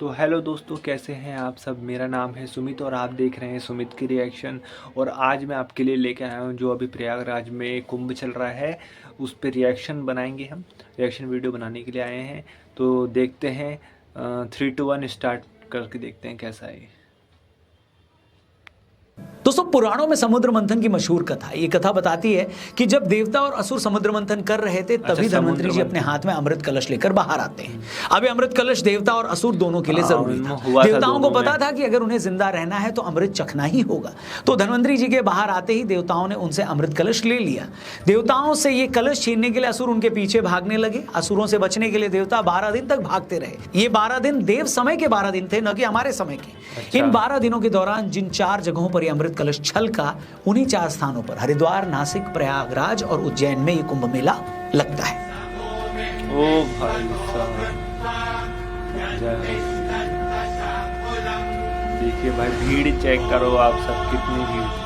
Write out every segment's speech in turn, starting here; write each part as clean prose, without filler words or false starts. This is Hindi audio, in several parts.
तो हेलो दोस्तों, कैसे हैं आप सब। मेरा नाम है सुमित और आप देख रहे हैं सुमित की रिएक्शन। और आज मैं आपके लिए लेके आया हूँ जो अभी प्रयागराज में कुंभ चल रहा है, उस पर रिएक्शन बनाएंगे। हम रिएक्शन वीडियो बनाने के लिए आए हैं, तो देखते हैं। 3, 2, 1 स्टार्ट करके देखते हैं कैसा है। दोस्तों, पुराणों में समुद्र मंथन की मशहूर कथा, ये कथा बताती है कि जब देवता और असुर समुद्र मंथन कर रहे थे तभी धन्वंतरी जी अपने हाथ में अमृत कलश लेकर बाहर आते हैं। अब ये अमृत कलश देवता और असुर दोनों के लिए जरूरी था। देवताओं को पता था कि अगर उन्हें जिंदा रहना है तो अमृत चखना ही होगा। तो धन्वंतरी जी के बाहर आते ही देवताओं ने उनसे अमृत कलश ले लिया। देवताओं से ये कलश छीनने के लिए असुर उनके पीछे भागने लगे। असुरों से बचने के लिए देवता 12 दिन तक भागते रहे। ये 12 दिन देव समय के 12 दिन थे, न कि हमारे समय के। इन 12 दिनों के दौरान जिन 4 जगहों पर ये अमृत कलश छलका, उन्हीं 4 स्थानों पर हरिद्वार, नासिक, प्रयागराज और उज्जैन में ये कुंभ मेला लगता है। ओ भाई साहब, देखिए भाई, भीड़ चेक करो आप सब, कितनी भीड़।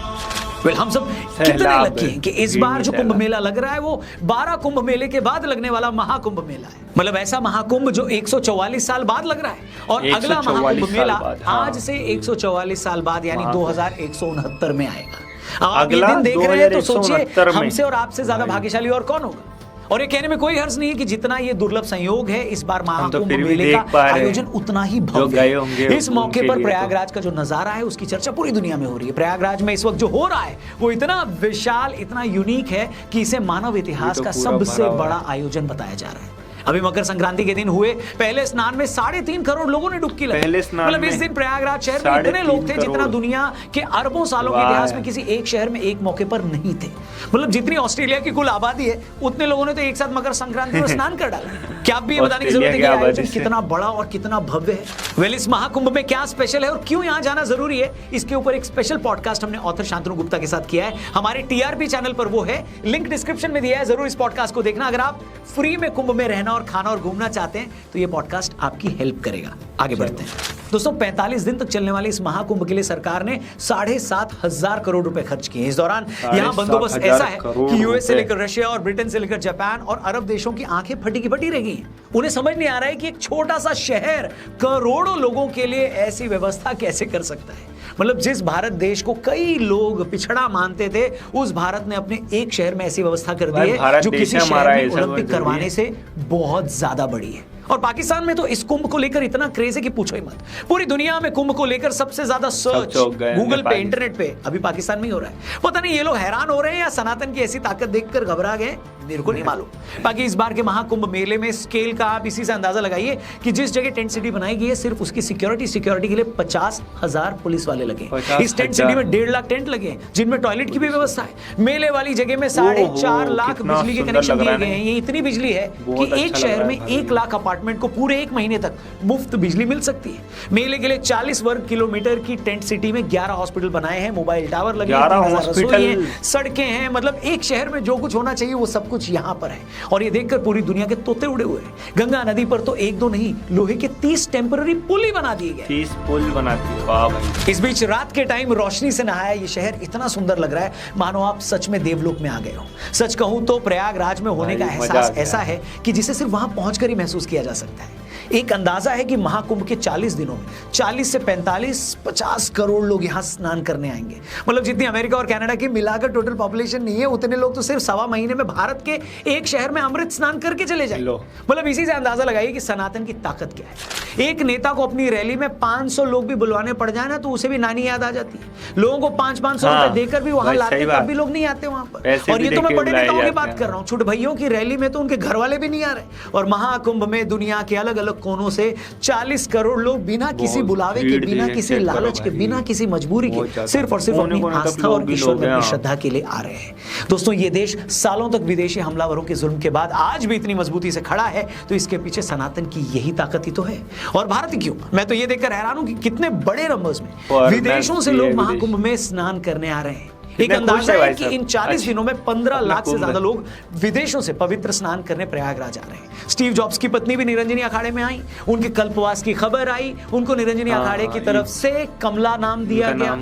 हम सब कितने लकी हैं कि इस बार जो कुंभ मेला लग रहा है वो 12 कुंभ मेले के बाद लगने वाला महाकुंभ मेला है। मतलब ऐसा महाकुंभ जो 144 साल बाद लग रहा है। और अगला महाकुंभ मेला आज से 144 साल बाद यानी 2169 में आएगा। आप ये दिन देख रहे हैं तो सोचिए हमसे और आपसे ज्यादा भाग्यशाली और कौन होगा। और ये कहने में कोई हर्ज नहीं है कि जितना ये दुर्लभ संयोग है, इस बार महाकुंभ मेले का आयोजन उतना ही भव्य है। इस मौके पर प्रयागराज का जो नजारा है उसकी चर्चा पूरी दुनिया में हो रही है। प्रयागराज में इस वक्त जो हो रहा है वो इतना विशाल, इतना यूनिक है कि इसे मानव इतिहास का सबसे बड़ा आयोजन बताया जा रहा है। अभी मकर संक्रांति के दिन हुए पहले स्नान में 3.5 करोड़ लोगों ने डुबकी लगाई। मतलब इस दिन प्रयागराज शहर में इतने लोग थे जितना दुनिया के अरबों सालों के इतिहास में किसी एक शहर में एक मौके पर नहीं थे। मतलब जितनी ऑस्ट्रेलिया की कुल आबादी है उतने लोगों ने तो एक साथ मकर संक्रांति में स्नान कर डाला। क्या आप भी ये बताने की जरूरत है कि आयोजन कितना बड़ा और कितना भव्य है। वेल, इस महाकुंभ में क्या स्पेशल है और क्यों यहाँ जाना जरूरी है, इसके ऊपर एक स्पेशल पॉडकास्ट हमने ऑथर शांतनु गुप्ता के साथ किया है। हमारे टीआरपी चैनल पर वो है, लिंक डिस्क्रिप्शन में दिया है, जरूर इस पॉडकास्ट को देखना। अगर आप फ्री में कुंभ में रहना और खाना और घूमना चाहते हैं तो ये पॉडकास्ट आपकी हेल्प करेगा। आगे बढ़ते हैं दोस्तों। 45 दिन तक चलने वाले इस महाकुंभ के लिए सरकार ने 7,500 करोड़ रुपए खर्च किए। इस दौरान यहाँ बंदोबस्त ऐसा है कि यूएस से लेकर रशिया और ब्रिटेन से लेकर जापान और अरब देशों की आंखें फटी की फटी रह गई हैं। उन्हें समझ नहीं आ रहा है कि एक छोटा सा शहर करोड़ों लोगों के लिए ऐसी व्यवस्था कैसे कर सकता है। मतलब जिस भारत देश को कई लोग पिछड़ा मानते थे, उस भारत ने अपने एक शहर में ऐसी व्यवस्था कर दी है जो किसी शहर में ओलंपिक करवाने से बहुत ज्यादा बड़ी है। और पाकिस्तान में तो इस कुंभ को लेकर इतना क्रेज है कि पूछो ही मत। पूरी दुनिया में कुंभ को लेकर सबसे ज्यादा सर्च गूगल पे, इंटरनेट पे अभी पाकिस्तान में ही हो रहा है। पता नहीं ये लोग हैरान हो रहे हैं या सनातन की ऐसी ताकत देखकर घबरा गए, मेरे को नहीं मालूम। बाकी इस बार के महाकुंभ मेले में स्केल का आप इसी से अंदाजा लगाइए कि जिस जगह टेंट सिटी बनाई गई है, सिर्फ उसकी सिक्योरिटी के लिए 50,000 पुलिस वाले लगे। इस टेंट सिटी में 1.5 लाख टेंट लगे हैं जिनमें टॉयलेट की भी व्यवस्था है। मेले वाली जगह में 4.5 लाख बिजली के कनेक्शन दिए गए हैं। ये इतनी बिजली है कि एक शहर में 1 लाख अपार्टमेंट को पूरे 1 महीने तक मुफ्त बिजली मिल सकती है। मेले के लिए 40 वर्ग किलोमीटर की टेंट सिटी में 11 हॉस्पिटल बनाए हैं, मोबाइल टावर लगे हैं, सड़कें हैं। मतलब एक शहर में जो कुछ होना चाहिए वो सब कुछ यहाँ पर है। और ये देखकर पूरी दुनिया के तोते उड़े हुए हैं। गंगा नदी पर तो 1-2 नहीं, लोहे के 30 टेम्पररी पुल ही बना दिए गए। 30 पुल बनाती है, वाह भाई। इस बीच रात के टाइम रोशनी से नहाया ये शहर इतना सुंदर लग रहा है मानो आप सच में देवलोक में आ गए हो। सच कहूं तो प्रयागराज में होने का एहसास ऐसा है कि जिसे सिर्फ वहां पहुंचकर ही महसूस किया जा सकता है। एक अंदाजा है कि महाकुंभ के 40 दिनों में 40 से 45-50 करोड़ लोग यहाँ स्नान करने आएंगे। मतलब जितनी अमेरिका और कनाडा की मिलाकर टोटल पॉपुलेशन नहीं है, उतने लोग तो सिर्फ 1.25 महीने में भारत के एक शहर में अमृत स्नान करके चले जाएंगे। मतलब इसी से अंदाजा लगाइए कि सनातन की ताकत क्या है। एक नेता को अपनी रैली में 500 लोग भी बुलवाने पड़ जाए ना तो उसे भी नानी याद आ जाती है। लोगों को 500-500 रुपए देकर भी वहां लाते, तब भी लोग नहीं आते वहां पर। और ये तो मैं बड़े नेताओं की बात कर रहा हूँ, छोटे भैयों की रैली में तो उनके घर वाले भी नहीं आ रहे। और महाकुंभ में दुनिया के अलग अलग कोनों से 40 करोड़ लोग बिना किसी बुलावे के, बिना किसी लालच के, बिना किसी मजबूरी के सिर्फ और सिर्फ अपनी आस्था और ईश्वर में अपनी श्रद्धा के लिए आ रहे हैं। दोस्तों, ये देश सालों तक विदेशी हमलावरों के जुल्म के बाद आज भी इतनी मजबूती से खड़ा है तो इसके पीछे सनातन की यही ताकत ही तो है। और भारत क्यों, मैं तो ये देखकर हैरान हूं कि कितने बड़े नंबर्स में विदेशों से लोग महाकुंभ में स्नान करने आ रहे हैं। एक अंदाजा है कि इन 40 दिनों में 15 लाख से ज्यादा लोग विदेशों से पवित्र स्नान करने प्रयागराज आ रहे हैं। स्टीव जॉब्स की पत्नी भी निरंजनी अखाड़े में आई, उनके कल्पवास की खबर आई, उनको निरंजनी अखाड़े की तरफ से कमला नाम दिया गया,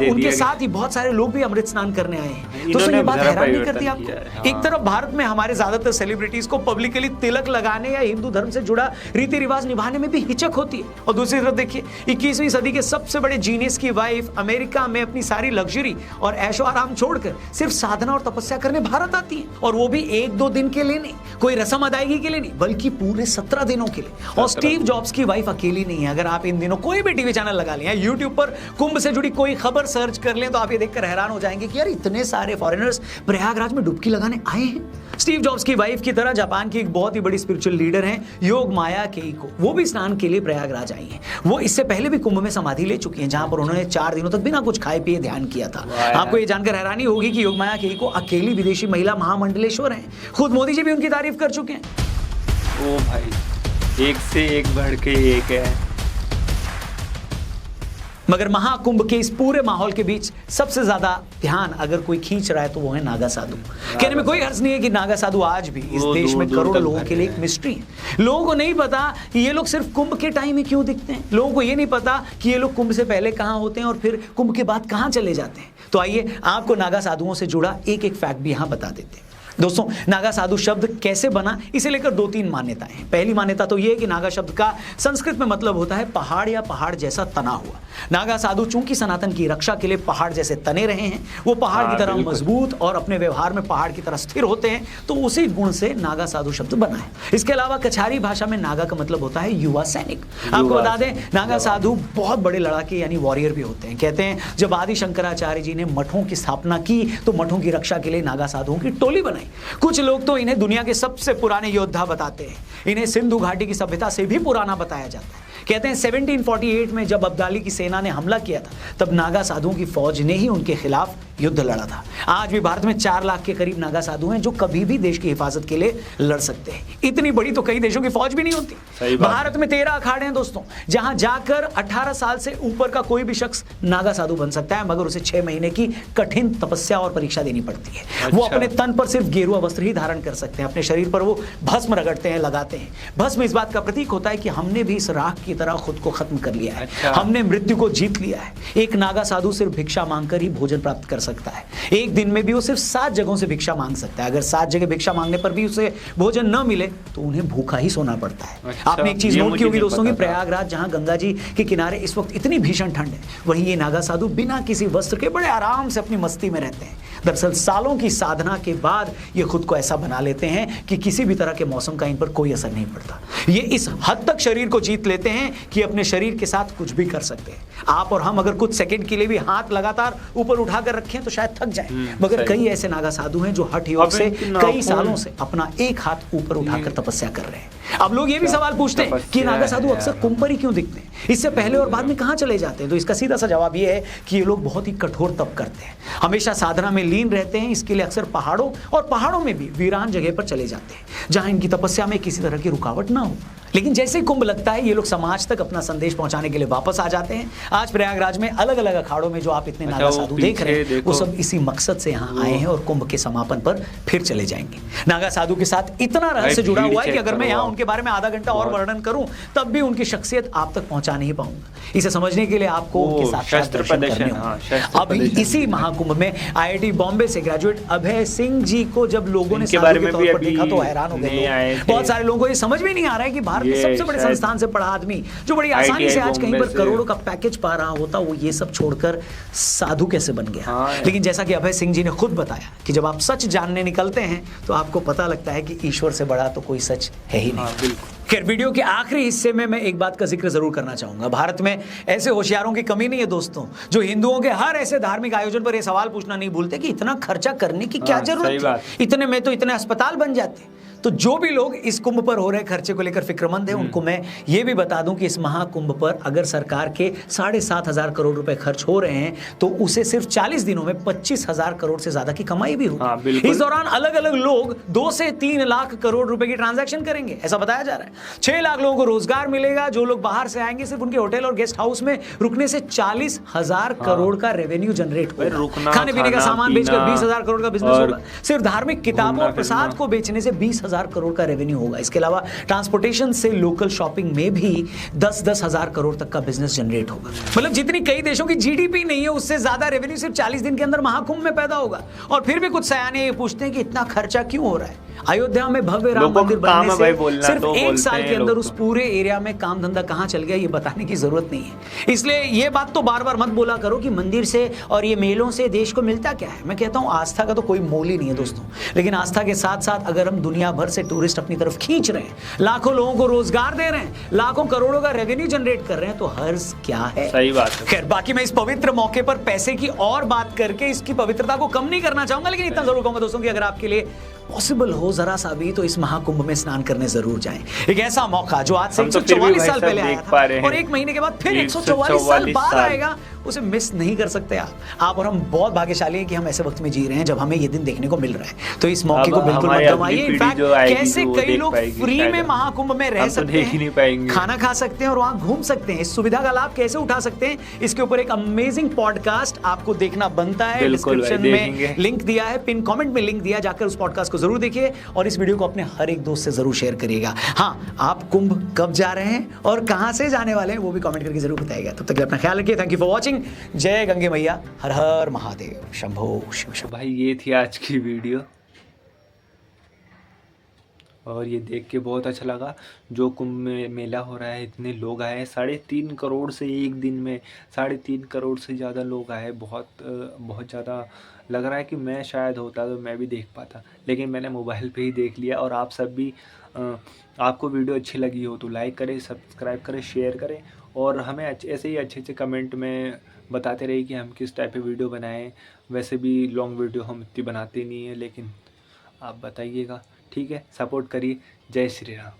उनके साथ ही बहुत सारे लोग भी अमृत स्नान करने आए हैं। तो ये बात हैरान नहीं करती आपको? एक तरफ भारत में हमारे ज्यादातर सेलिब्रिटीज को पब्लिकली तिलक लगाने या हिंदू धर्म से जुड़ा रीति रिवाज निभाने में भी हिचक होती है, और दूसरी तरफ देखिए 21वीं सदी के सबसे बड़े जीनियस की वाइफ अमेरिका में अपनी सारी लग्जरी और ऐशो आराम छोड़कर सिर्फ साधना और तपस्या करने भारत आती है, और वो भी 1-2 दिन के लिए नहीं, कोई रस्म अदायगी के लिए नहीं, बल्कि पूरे 17 दिनों के लिए। और स्टीव जॉब्स की वाइफ अकेली नहीं है। अगर आप इन दिनों कोई भी टीवी चैनल लगा लें, यूट्यूब पर कुंभ से जुड़ी कोई खबर सर्च कर लें, तो आप ये देखकर हैरान हो जाएंगे कि यार इतने सारे फॉरेनर्स प्रयागराज में डुबकी लगाने आए हैं। स्टीव जॉब्स की वाइफ की तरह जापान की एक बहुत ही बड़ी स्पिरिचुअल लीडर हैं योग माया केइको, वो भी स्नान के लिए प्रयागराज आई हैं। वो इससे पहले भी कुंभ में समाधि ले चुकी हैं, जहां पर उन्होंने 4 दिनों तक बिना कुछ खाए पिए ध्यान किया था। आपको ये जानकर हैरानी होगी कि योग माया केइको अकेली विदेशी महिला महामंडलेश्वर हैं। खुद मोदी जी भी उनकी तारीफ कर चुके हैं। ओ भाई, एक से एक बढ़ के एक है। मगर महाकुंभ के इस पूरे माहौल के बीच सबसे ज्यादा ध्यान अगर कोई खींच रहा है तो वो है नागा साधु। कहने में कोई हर्ज नहीं है कि नागा साधु आज भी इस देश में करोड़ों लोगों के लिए एक मिस्ट्री है। लोगों को नहीं पता कि ये लोग सिर्फ कुंभ के टाइम में क्यों दिखते हैं, लोगों को ये नहीं पता कि ये लोग कुंभ से पहले कहां होते हैं और फिर कुंभ के बाद कहां चले जाते हैं। तो आइए आपको नागा साधुओं से जुड़ा एक एक फैक्ट भी यहां बता देते हैं। दोस्तों, नागा साधु शब्द कैसे बना, इसे लेकर 2-3 मान्यताएं हैं। पहली मान्यता तो यह है कि नागा शब्द का संस्कृत में मतलब होता है पहाड़ या पहाड़ जैसा तना हुआ। नागा साधु चूंकि सनातन की रक्षा के लिए पहाड़ जैसे तने रहे हैं, वो पहाड़ की तरह मजबूत और अपने व्यवहार में पहाड़ की तरह स्थिर होते हैं, तो उसी गुण से नागा साधु शब्द बना है। इसके अलावा कछारी भाषा में नागा का मतलब होता है युवा सैनिक। आपको बता दें, नागा साधु बहुत बड़े लड़ाके यानी वॉरियर भी होते हैं। कहते हैं जब आदि शंकराचार्य जी ने मठों की स्थापना की तो मठों की रक्षा के लिए नागा साधुओं की टोली बनाई। कुछ लोग तो इन्हें दुनिया के सबसे पुराने योद्धा बताते हैं। इन्हें सिंधु घाटी की सभ्यता से भी पुराना बताया जाता है। कहते हैं 1748 में जब अब्दाली की सेना ने हमला किया था, तब नागा साधुओं की फौज ने ही उनके खिलाफ युद्ध लड़ा था। आज भी भारत में 4 लाख के करीब नागा साधु हैं जो कभी भी देश की हिफाजत के लिए लड़ सकते हैं। इतनी बड़ी तो कई देशों की फौज भी नहीं होती। भारत में 13 अखाड़े हैं दोस्तों, जहां जाकर 18 साल से ऊपर का कोई भी शख्स नागा साधु बन सकता है, मगर उसे 6 महीने की कठिन तपस्या और परीक्षा देनी पड़ती है। अच्छा। वो अपने तन पर सिर्फ गेरुआ वस्त्र ही धारण कर सकते हैं, अपने शरीर पर वो भस्म रगड़ते हैं, लगाते हैं। भस्म इस बात का प्रतीक होता है कि हमने भी इस राख की तरह खुद को खत्म कर लिया है। अच्छा। हमने मृत्यु को जीत लिया है। एक नागा साधु सिर्फ भिक्षा मांगकर ही भोजन प्राप्त कर सकता है। एक दिन में भी वो सिर्फ 7 जगहों से भिक्षा मांग सकता है। अगर 7 जगह भिक्षा मांगने पर भी उसे भोजन न मिले तो उन्हें भूखा ही सोना पड़ता है। अच्छा। आपने एक चीज नोट की होगी दोस्तों कि प्रयागराज जहां गंगा जी के किनारे इस वक्त इतनी भीषण ठंड है, वहीं ये नागा साधु बिना किसी वस्त्र के बड़े आराम से अपनी मस्ती में रहते हैं। दरअसल सालों की साधना के बाद ये खुद को ऐसा बना लेते हैं कि किसी भी तरह के मौसम का इन पर कोई असर नहीं पड़ता। ये इस हद तक शरीर को जीत लेते हैं कि अपने शरीर के साथ कुछ भी कर सकते हैं। आप और हम अगर कुछ सेकंड के लिए भी हाथ लगातार ऊपर उठाकर रखें तो शायद थक जाएं, मगर कई ऐसे नागा साधु हैं जो हठ योग से कई सालों से अपना एक हाथ ऊपर उठाकर तपस्या कर रहे हैं। अब लोग ये भी सवाल पूछते हैं कि नागा साधु अक्सर कुंभ पर ही क्यों दिखते हैं, इससे पहले और बाद में कहां चले जाते हैं? तो इसका सीधा सा जवाब ये है कि ये लोग बहुत ही कठोर तप करते हैं, हमेशा साधना में लीन रहते हैं। इसके लिए अक्सर पहाड़ों में भी वीरान जगह पर चले जाते हैं जहां इनकी तपस्या में किसी तरह की रुकावट ना हो। लेकिन जैसे ही कुंभ लगता है, ये लोग समाज तक अपना संदेश पहुंचाने के लिए वापस आ जाते हैं। आज प्रयागराज में अलग अलग अखाड़ों में जो आप इतने नागा साधु देख रहे हैं, वो सब इसी मकसद से यहाँ आए हैं और कुंभ के समापन पर फिर चले जाएंगे। नागा साधु के साथ इतना रहस्य जुड़ा हुआ है कि अगर मैं यहाँ उनके बारे में आधा घंटा और वर्णन करूं तब भी उनकी शख्सियत आप तक पहुंचा नहीं पाऊंगा। इसे समझने के लिए आपको उनके साक्षात दर्शन करने होंगे। अभी इसी महाकुंभ में IIT बॉम्बे से ग्रेजुएट अभय सिंह जी को जब लोगों ने साधु के तौर पर देखा तो हैरान हो गए। बहुत सारे लोगों को ये समझ में नहीं आ रहा है कि भारत के सबसे बड़े संस्थान से पढ़ा आदमी जो बड़ी आसानी से आज कहीं पर करोड़ों का पैकेज पा रहा होता, वो ये सब छोड़कर साधु कैसे बन गया। लेकिन जैसा कि अभय सिंह जी ने खुद बताया कि जब आप सच जानने निकलते हैं तो आपको पता लगता है कि ईश्वर से बड़ा तो कोई सच है ही नहीं। खैर, वीडियो के आखिरी हिस्से में मैं एक बात का जिक्र जरूर करना चाहूंगा। भारत में ऐसे होशियारों की कमी नहीं है दोस्तों, जो हिंदुओं के हर ऐसे धार्मिक आयोजन पर यह सवाल पूछना नहीं भूलते कि इतना खर्चा करने की क्या जरूरत है, इतने में तो इतने अस्पताल बन जाते। तो जो भी लोग इस कुंभ पर हो रहे खर्चे को लेकर फिक्रमंद है, उनको मैं ये भी बता दूं कि इस महाकुंभ पर अगर सरकार के 7,500 करोड़ रुपए खर्च हो रहे हैं तो उसे सिर्फ 40 दिनों में 25,000 करोड़ से ज्यादा की कमाई भी होगी। इस दौरान अलग अलग लोग 2 से 3 लाख करोड़ रुपए की ट्रांजैक्शन करेंगे, ऐसा बताया जा रहा है। 6 लाख लोगों को रोजगार मिलेगा। जो लोग बाहर से आएंगे सिर्फ उनके होटल और गेस्ट हाउस में रुकने से 40,000 करोड़ का रेवेन्यू जनरेट होगा। खाने पीने का सामान बेचकर 20,000 करोड़ का बिजनेस होगा। सिर्फ धार्मिक किताबों और प्रसाद को बेचने से 20,000 करोड़ का रेवेन्यू होगा। इसके अलावा ट्रांसपोर्टेशन से लोकल शॉपिंग में भी 10-10 हजार करोड़ तक का बिजनेस जनरेट होगा। मतलब जितनी कई देशों की जीडीपी नहीं है उससे ज्यादा रेवेन्यू सिर्फ 40 दिन के अंदर महाकुंभ में पैदा होगा। और फिर भी कुछ सयाने ये पूछते हैं कि इतना खर्चा क्यों हो रहा है। अयोध्या में भव्य राम मंदिर बनने से सिर्फ 1 साल के अंदर उस पूरे एरिया में काम धंधा कहां चल गया ये बताने की जरूरत नहीं है। इसलिए ये बात तो बार बार मत बोला करो कि मंदिर से और ये मेलों से देश को मिलता क्या है। मैं कहता हूं आस्था का तो कोई मोल ही नहीं है दोस्तों, लेकिन आस्था के साथ साथ अगर हम दुनिया भर से टूरिस्ट अपनी तरफ खींच रहे हैं, लाखों लोगों को रोजगार दे रहे हैं, लाखों करोड़ों का रेवेन्यू जनरेट कर रहे हैं, तो हर्ज क्या है। सही बात है। खैर बाकी मैं इस पवित्र मौके पर पैसे की और बात करके इसकी पवित्रता को कम नहीं करना चाहूंगा, लेकिन इतना जरूर कहूंगा दोस्तों कि अगर आपके लिए पॉसिबल हो जरा सा भी तो इस महाकुंभ में स्नान करने जरूर जाएं। एक ऐसा मौका जो आज से 144 साल पहले आया था और 1 महीने के बाद फिर 144 साल बाद आएगा, उसे मिस नहीं कर सकते आप और हम बहुत भाग्यशाली हैं कि हम ऐसे वक्त में जी रहे हैं जब हमें ये दिन देखने को मिल रहा है। तो इस मौके को बिल्कुल मत गंवाइए। इनफैक्ट कैसे कई लोग फ्री में महाकुंभ में रह सकते हैं, खाना खा सकते हैं और वहां घूम सकते हैं, इस सुविधा का लाभ कैसे उठा सकते हैं, इसके ऊपर एक अमेजिंग पॉडकास्ट आपको देखना बनता है। डिस्क्रिप्शन में लिंक दिया है, पिन कमेंट में लिंक दिया, जाकर उस पॉडकास्ट को जरूर देखिए और इस वीडियो को अपने हर एक दोस्त से जरूर शेयर करिएगा। हाँ, आप कुंभ कब जा रहे हैं और कहां से जाने वाले हैं वो भी कमेंट करके जरूर बताइएगा। तब तक अपना ख्याल रखिए। Thank you for watching. जय गंगे मैया, हर हर महादेव, शंभो शिव शंभो। भाई ये थी आज की वीडियो और ये देख के बहुत अच्छा लगा। जो कुंभ में मेला हो रहा है, इतने लोग आए, 3.5 करोड़ से एक दिन में 3.5 करोड़ से ज़्यादा लोग आए। बहुत ज़्यादा लग रहा है कि मैं शायद होता तो मैं भी देख पाता, लेकिन मैंने मोबाइल पे ही देख लिया। और आप सब भी आपको वीडियो अच्छी लगी हो तो लाइक करें, सब्सक्राइब करें, शेयर करें और हमें ऐसे ही अच्छे कमेंट में बताते रहिए कि हम किस टाइप की वीडियो बनाएं। वैसे भी लॉन्ग वीडियो हम इतनी बनाते नहीं हैं, लेकिन आप बताइएगा, ठीक है। सपोर्ट करिए। जय श्री राम।